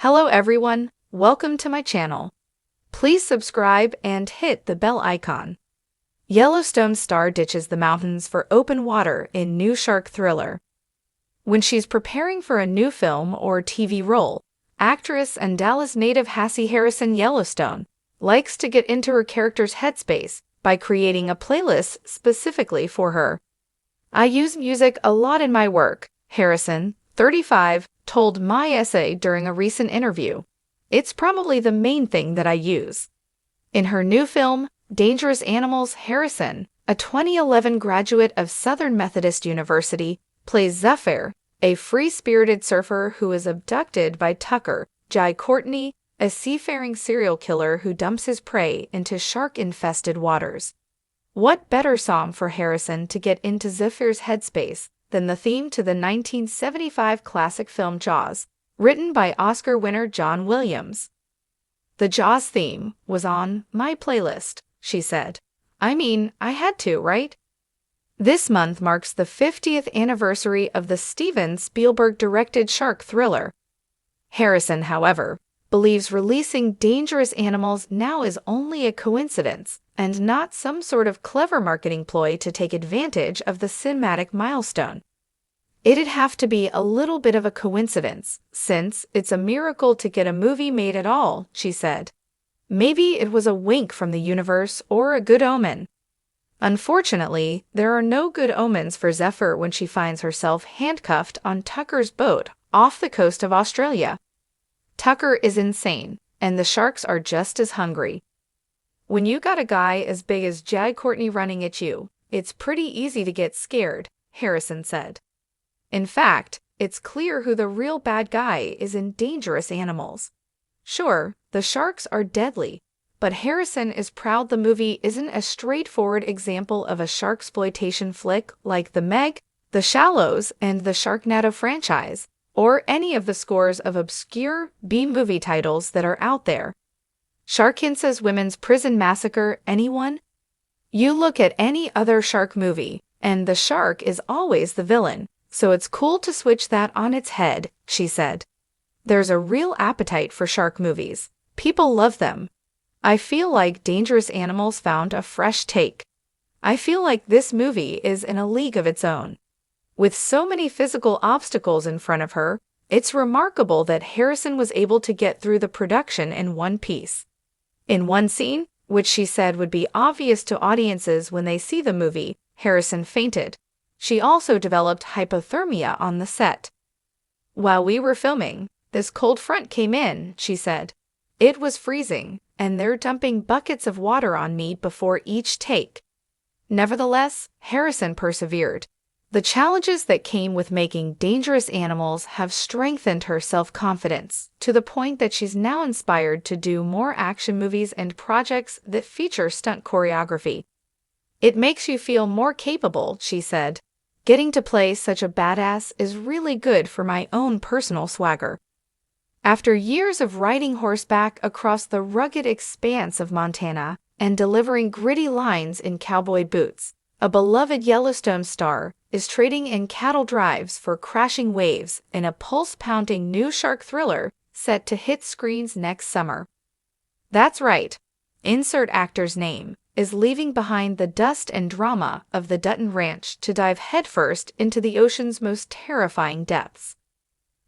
Hello everyone, welcome to my channel. Please subscribe and hit the bell icon. Yellowstone star ditches the mountains for open water in new shark thriller. When she's preparing for a new film or TV role, actress and Dallas native Hassie Harrison Yellowstone likes to get into her character's headspace by creating a playlist specifically for her. "I use music a lot in my work," Harrison, 35, told My Essay during a recent interview. "It's probably the main thing that I use." In her new film, Dangerous Animals, Harrison, a 2011 graduate of Southern Methodist University, plays Zephyr, a free-spirited surfer who is abducted by Tucker, Jai Courtney, a seafaring serial killer who dumps his prey into shark-infested waters. What better song for Harrison to get into Zephyr's headspace than the theme to the 1975 classic film Jaws, written by Oscar winner John Williams. "The Jaws theme was on my playlist," she said. "I mean, I had to, right?" This month marks the 50th anniversary of the Steven Spielberg-directed shark thriller. Harrison, however, believes releasing Dangerous Animals now is only a coincidence and not some sort of clever marketing ploy to take advantage of the cinematic milestone. "It'd have to be a little bit of a coincidence, since it's a miracle to get a movie made at all," she said. "Maybe it was a wink from the universe or a good omen." Unfortunately, there are no good omens for Zephyr when she finds herself handcuffed on Tucker's boat off the coast of Australia. Tucker is insane, and the sharks are just as hungry. "When you got a guy as big as Jai Courtney running at you, it's pretty easy to get scared," Harrison said. In fact, it's clear who the real bad guy is in Dangerous Animals. Sure, the sharks are deadly, but Harrison is proud the movie isn't a straightforward example of a sharksploitation flick like The Meg, The Shallows, and the Sharknado franchise, or any of the scores of obscure B-movie titles that are out there. Sharkinsa's Women's Prison Massacre, anyone? You look at any other shark movie, and the shark is always the villain, so it's cool to switch that on its head, she said. "There's a real appetite for shark movies. People love them. I feel like Dangerous Animals found a fresh take. I feel like this movie is in a league of its own." With so many physical obstacles in front of her, it's remarkable that Harrison was able to get through the production in one piece. In one scene, which she said would be obvious to audiences when they see the movie, Harrison fainted. She also developed hypothermia on the set. "While we were filming, this cold front came in," she said. "It was freezing, and they're dumping buckets of water on me before each take." Nevertheless, Harrison persevered. The challenges that came with making Dangerous Animals have strengthened her self-confidence to the point that she's now inspired to do more action movies and projects that feature stunt choreography. "It makes you feel more capable," she said. "Getting to play such a badass is really good for my own personal swagger." After years of riding horseback across the rugged expanse of Montana and delivering gritty lines in cowboy boots, a beloved Yellowstone star is trading in cattle drives for crashing waves in a pulse-pounding new shark thriller set to hit screens next summer. That's right, insert actor's name, is leaving behind the dust and drama of the Dutton Ranch to dive headfirst into the ocean's most terrifying depths.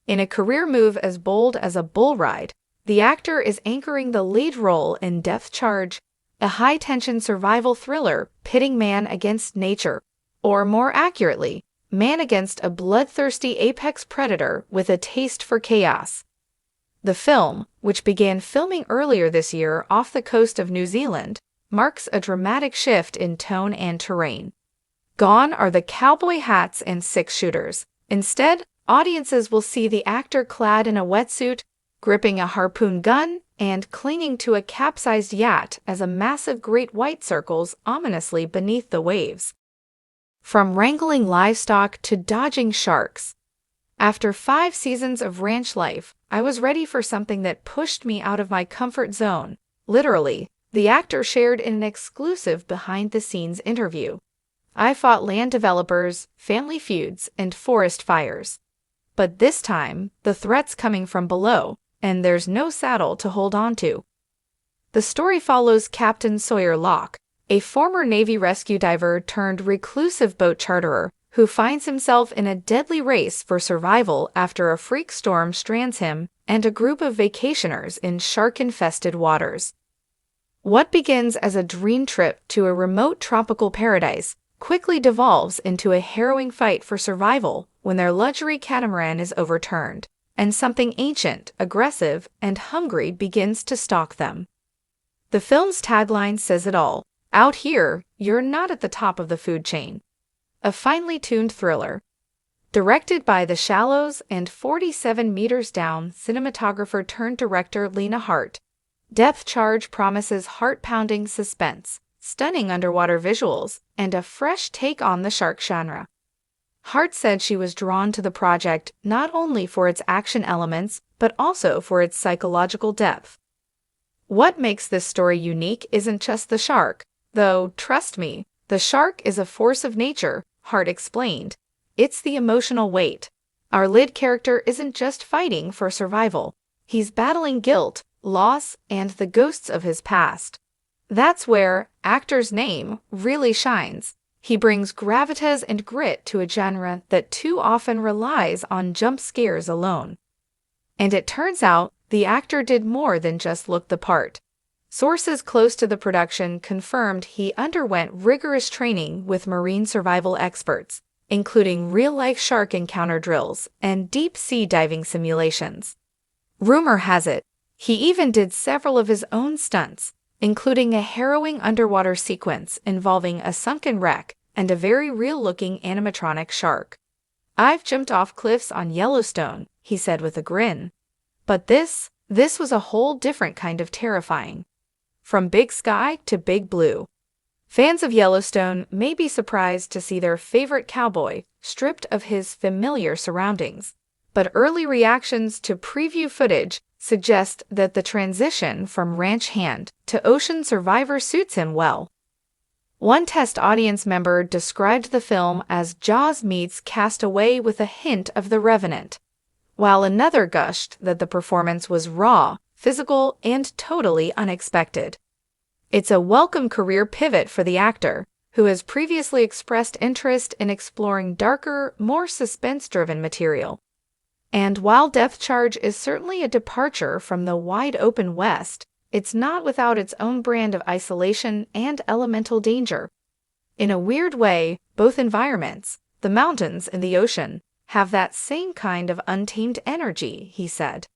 In a career move as bold as a bull ride, the actor is anchoring the lead role in Death Charge, a high-tension survival thriller pitting man against nature, or more accurately, man against a bloodthirsty apex predator with a taste for chaos. The film, which began filming earlier this year off the coast of New Zealand, marks a dramatic shift in tone and terrain. Gone are the cowboy hats and six-shooters. Instead, audiences will see the actor clad in a wetsuit, gripping a harpoon gun, and clinging to a capsized yacht as a massive great white circles ominously beneath the waves. From wrangling livestock to dodging sharks. "After 5 seasons of ranch life, I was ready for something that pushed me out of my comfort zone," literally, the actor shared in an exclusive behind-the-scenes interview. "I fought land developers, family feuds, and forest fires. But this time, the threats coming from below, and there's no saddle to hold on to. The story follows Captain Sawyer Locke, a former Navy rescue diver turned reclusive boat charterer who finds himself in a deadly race for survival after a freak storm strands him and a group of vacationers in shark-infested waters. What begins as a dream trip to a remote tropical paradise quickly devolves into a harrowing fight for survival when their luxury catamaran is overturned, and something ancient, aggressive, and hungry begins to stalk them. The film's tagline says it all: "Out here, you're not at the top of the food chain." A finely tuned thriller. Directed by The Shallows and 47 Meters Down cinematographer-turned-director Lena Hart, Depth Charge promises heart-pounding suspense, stunning underwater visuals, and a fresh take on the shark genre. Hart said she was drawn to the project not only for its action elements, but also for its psychological depth. What makes this story unique isn't just the shark, though, trust me, the shark is a force of nature, Hart explained. It's the emotional weight. Our lead character isn't just fighting for survival. He's battling guilt, loss, and the ghosts of his past. That's where actor's name really shines. He brings gravitas and grit to a genre that too often relies on jump scares alone. And it turns out the actor did more than just look the part. Sources close to the production confirmed he underwent rigorous training with marine survival experts, including real-life shark encounter drills and deep-sea diving simulations. Rumor has it, he even did several of his own stunts, including a harrowing underwater sequence involving a sunken wreck and a very real-looking animatronic shark. "I've jumped off cliffs on Yellowstone," he said with a grin. But this was a whole different kind of terrifying. From big sky to big blue. Fans of Yellowstone may be surprised to see their favorite cowboy stripped of his familiar surroundings, but early reactions to preview footage suggest that the transition from ranch hand to ocean survivor suits him well. One test audience member described the film as Jaws meets Castaway with a hint of The Revenant, while another gushed that the performance was raw, physical, and totally unexpected. It's a welcome career pivot for the actor, who has previously expressed interest in exploring darker, more suspense-driven material. And while Depth Charge is certainly a departure from the wide-open West, it's not without its own brand of isolation and elemental danger. In a weird way, both environments, the mountains and the ocean, have that same kind of untamed energy, he said.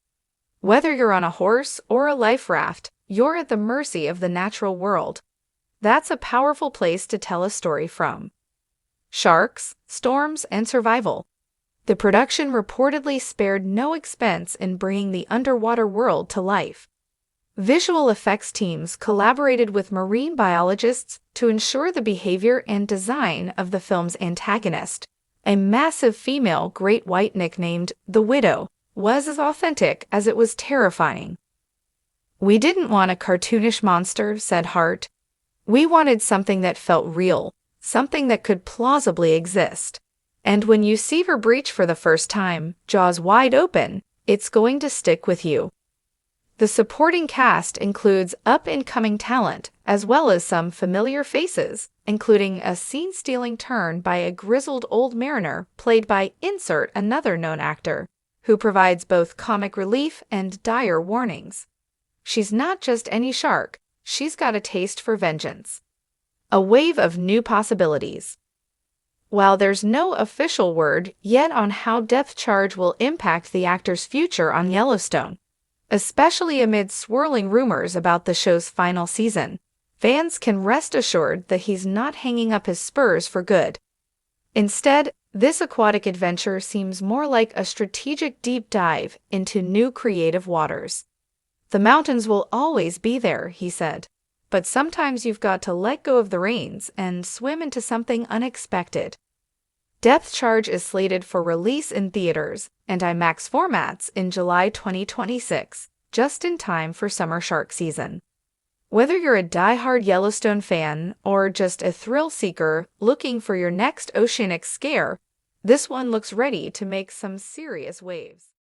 Whether you're on a horse or a life raft, you're at the mercy of the natural world. That's a powerful place to tell a story from. Sharks, storms, and survival. The production reportedly spared no expense in bringing the underwater world to life. Visual effects teams collaborated with marine biologists to ensure the behavior and design of the film's antagonist, a massive female great white nicknamed the Widow, was as authentic as it was terrifying. "We didn't want a cartoonish monster," said Hart. "We wanted something that felt real, something that could plausibly exist. And when you see her breach for the first time, jaws wide open, it's going to stick with you." The supporting cast includes up-and-coming talent, as well as some familiar faces, including a scene-stealing turn by a grizzled old mariner played by insert another known actor, who provides both comic relief and dire warnings. She's not just any shark, she's got a taste for vengeance. A wave of new possibilities. While there's no official word yet on how Depth Charge will impact the actor's future on Yellowstone, especially amid swirling rumors about the show's final season, fans can rest assured that he's not hanging up his spurs for good. Instead, this aquatic adventure seems more like a strategic deep dive into new creative waters. "The mountains will always be there," he said, "but sometimes you've got to let go of the reins and swim into something unexpected." Depth Charge is slated for release in theaters and IMAX formats in July 2026, just in time for summer shark season. Whether you're a die-hard Yellowstone fan or just a thrill seeker looking for your next oceanic scare, this one looks ready to make some serious waves.